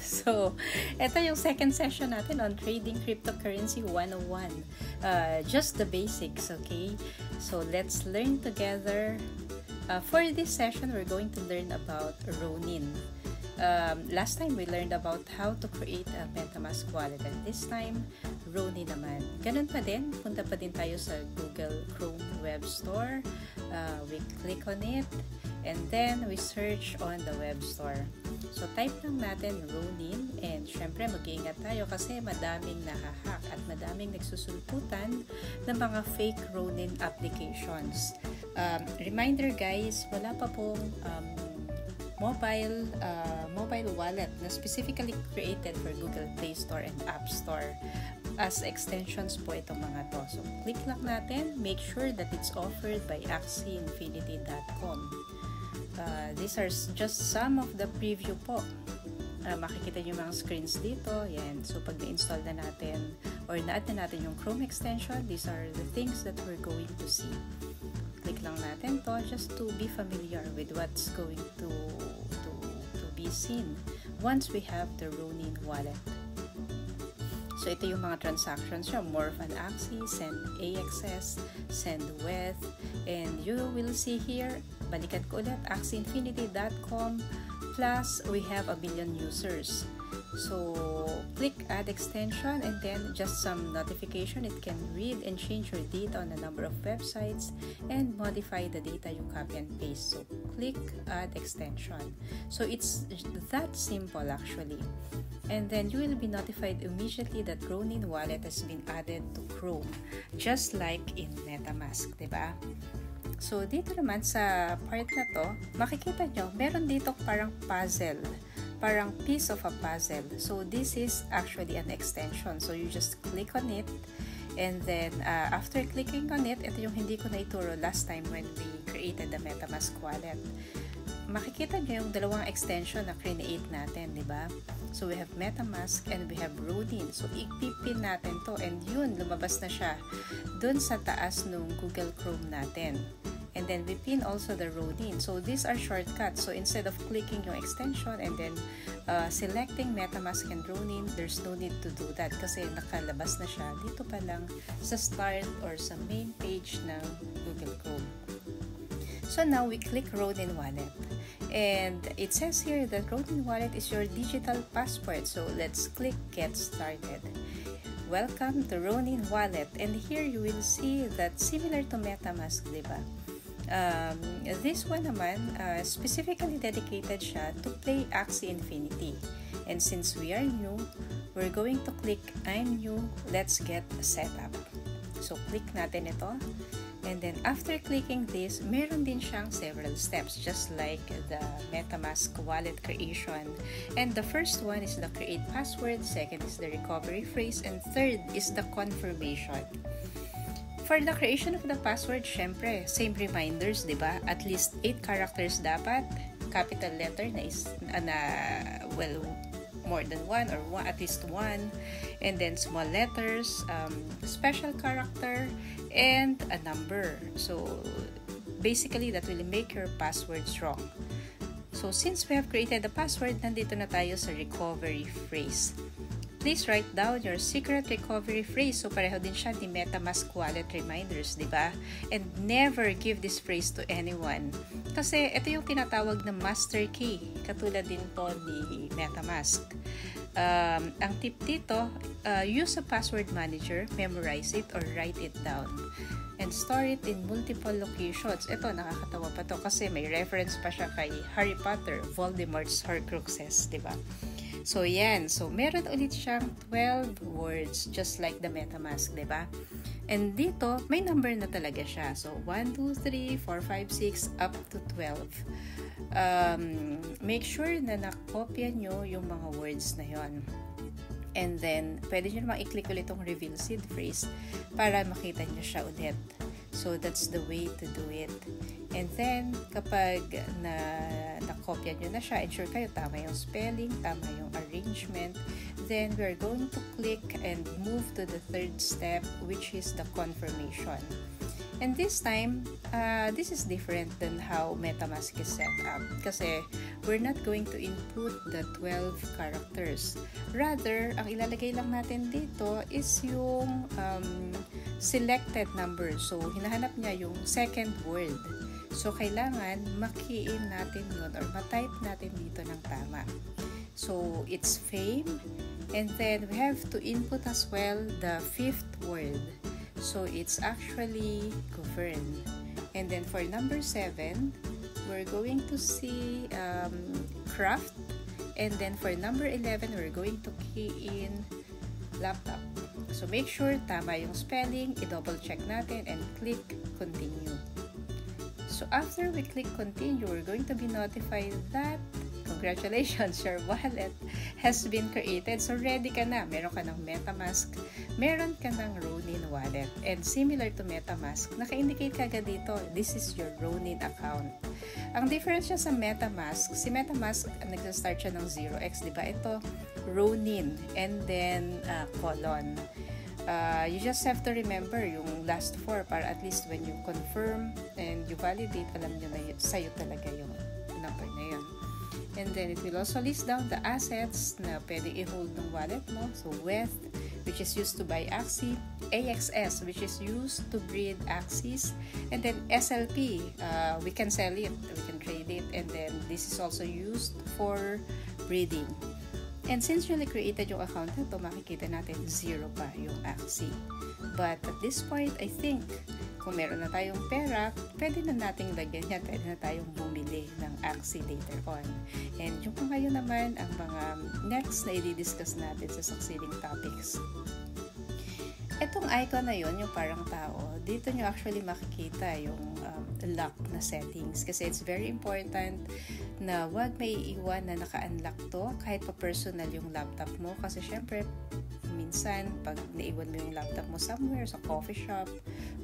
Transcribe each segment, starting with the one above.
So, ito yung second session natin on Trading Cryptocurrency 101. Just the basics, okay? So, let's learn together. For this session, we're going to learn about Ronin. Last time, we learned about how to create a MetaMask wallet. And this time, Ronin naman. Ganun pa din. Punta pa din tayo sa Google Chrome Web Store. We click on it. And then, we search on the web store. So, type lang natin Ronin. And, syempre, mag-iingat tayo kasi madaming nahahack at madaming nagsusulputan ng mga fake Ronin applications. Reminder guys, wala pa pong mobile wallet na specifically created for Google Play Store and App Store. As extensions po itong mga to. So, click lang natin. Make sure that it's offered by axiinfinity.com. These are just some of the preview po. Makikita nyo mga screens dito. Yan. So, pag na-install na natin or na-add na natin yung Chrome extension, these are the things that we're going to see. Click lang natin to just to be familiar with what's going to be seen once we have the Ronin wallet. So, ito yung mga transactions nyo. Morph an Axie, send AXS, send WETH, and you will see here, balikan ko ulit, axiinfinity.com, plus we have 1 million users. So, click add extension and then just some notification. It can read and change your data on a number of websites and modify the data you copy and paste. So, click add extension. So, it's that simple actually. And then you will be notified immediately that Ronin wallet has been added to Chrome, just like in MetaMask, diba? So, dito naman sa part na to, makikita nyo, meron dito parang puzzle. Parang piece of a puzzle. So, this is actually an extension. So, you just click on it. And then, after clicking on it, ito yung hindi ko na ituro last time when we created the MetaMask wallet. Makikita nyo yung dalawang extension na create natin, di ba? So, we have MetaMask and we have Ronin. So, ipipin natin to. And yun, lumabas na siya dun sa taas nung Google Chrome natin. And then, we pin also the Ronin. So, these are shortcuts. So, instead of clicking yung extension and then selecting MetaMask and Ronin, there's no need to do that kasi nakalabas na siya dito pa lang sa start or sa main page ng Google Chrome. So, now we click Ronin Wallet. And it says here that Ronin Wallet is your digital passport. So, let's click Get Started. Welcome to Ronin Wallet. And here you will see that similar to MetaMask, diba? This one naman, specifically dedicated siya to play Axie Infinity. And since we are new, we're going to click I'm new, let's get set up. So, click natin ito. And then, after clicking this, meron din siyang several steps, just like the MetaMask wallet creation. And the first one is the create password, second is the recovery phrase, and third is the confirmation. For the creation of the password, syempre, same reminders, di ba? At least 8 characters dapat, capital letter well, more than one or at least one, and then small letters, special character, and a number. So, basically, that will make your password strong. So, since we have created the password, nandito na tayo sa recovery phrase. Please write down your secret recovery phrase. So, pareho din siya ni MetaMask wallet reminders, di ba? And never give this phrase to anyone. Kasi ito yung tinatawag na master key. Katulad din to ni MetaMask. Ang tip dito, use a password manager, memorize it, or write it down. And store it in multiple locations. Ito, nakakatawa pa to kasi may reference pa siya kay Harry Potter, Voldemort's Horcruxes, di ba? So, yan. So, meron ulit siyang 12 words just like the MetaMask, diba? And dito, may number na talaga siya. So, 1, 2, 3, 4, 5, 6, up to 12. Make sure na nakopya nyo yung mga words na yon. And then, pwede nyo naman i-click ulit itong reveal seed phrase para makita nyo siya ulit. So, that's the way to do it. And then, kapag nakopya nyo na siya, ensure kayo tama yung spelling, tama yung arrangement, then we're going to click and move to the third step, which is the confirmation. And this time, this is different than how MetaMask is set up kasi we're not going to input the 12 characters. Rather, ang ilalagay lang natin dito is yung selected number. So, hinahanap niya yung second word. So, kailangan makiin natin yun or matype natin dito ng tama. So, it's fame. And then, we have to input as well the fifth word. So, it's actually govern. And then, for number 7, we're going to see craft. And then, for number 11, we're going to key in laptop. So, make sure tama yung spelling. I-double check natin and click continue. So, after we click continue, we're going to be notified that congratulations, your wallet has been created. So, ready ka na. Meron ka ng MetaMask. Meron ka ng Ronin wallet. And similar to MetaMask, naka-indicate ka agad dito, this is your Ronin account. Ang difference siya sa MetaMask, si MetaMask, nag-start siya ng 0x, diba? Ito, Ronin, and then colon. You just have to remember yung last 4 para at least when you confirm and you validate, alam nyo na sa'yo talaga yung number na yun. And then, it will also list down the assets na pwede i-hold ng wallet mo. So, WETH, which is used to buy Axie. AXS, which is used to breed Axies. And then, SLP, we can sell it, we can trade it. And then, this is also used for breeding. And since newly created yung account na ito, makikita natin 0 pa yung Axie. But at this point, I think, kung meron na tayong pera, pwede na nating lagyan yan, pwede na tayong bumili ng Axie later on. And yung ngayon naman, ang mga next na i-discuss natin sa succeeding topics. Itong icon na yun, yung parang tao, dito nyo actually makikita yung lock na settings. Kasi it's very important na wag may iiwan na naka-unlock to kahit pa personal yung laptop mo. Kasi syempre, minsan, pag naiwan mo yung laptop mo somewhere, sa coffee shop,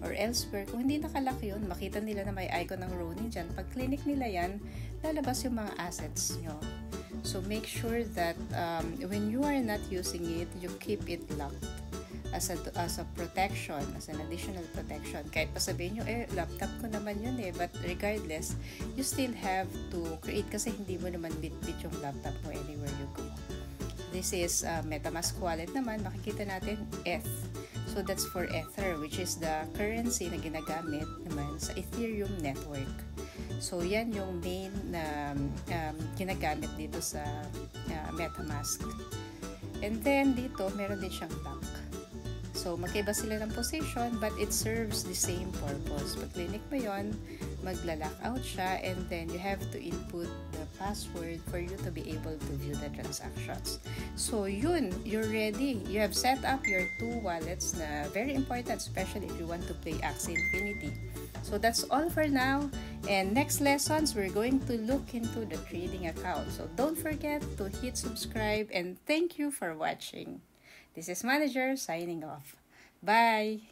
or elsewhere, kung hindi nakalock yun, makita nila na may icon ng Ronin dyan. Pag clinic nila yan, lalabas yung mga assets nyo. So, make sure that when you are not using it, you keep it locked as a protection, as an additional protection. Kahit pa sabihin nyo, laptop ko naman yun but regardless, you still have to create kasi hindi mo naman bit-bit yung laptop mo anywhere you go. This is MetaMask wallet naman, makikita natin ETH. So, that's for Ether, which is the currency na ginagamit naman sa Ethereum network. So, yan yung main na ginagamit dito sa MetaMask. And then, dito, meron din siyang lock. So, magkaiba sila ng position, but it serves the same purpose. Pag clinic mo yun, magla-lock out siya, and then you have to input the password for you to be able to view the transactions. So, yun, you're ready. You have set up your 2 wallets na very important, especially if you want to play Axie Infinity. So, that's all for now. And next lessons, we're going to look into the trading account. So, don't forget to hit subscribe, and thank you for watching. This is Manager signing off. Bye!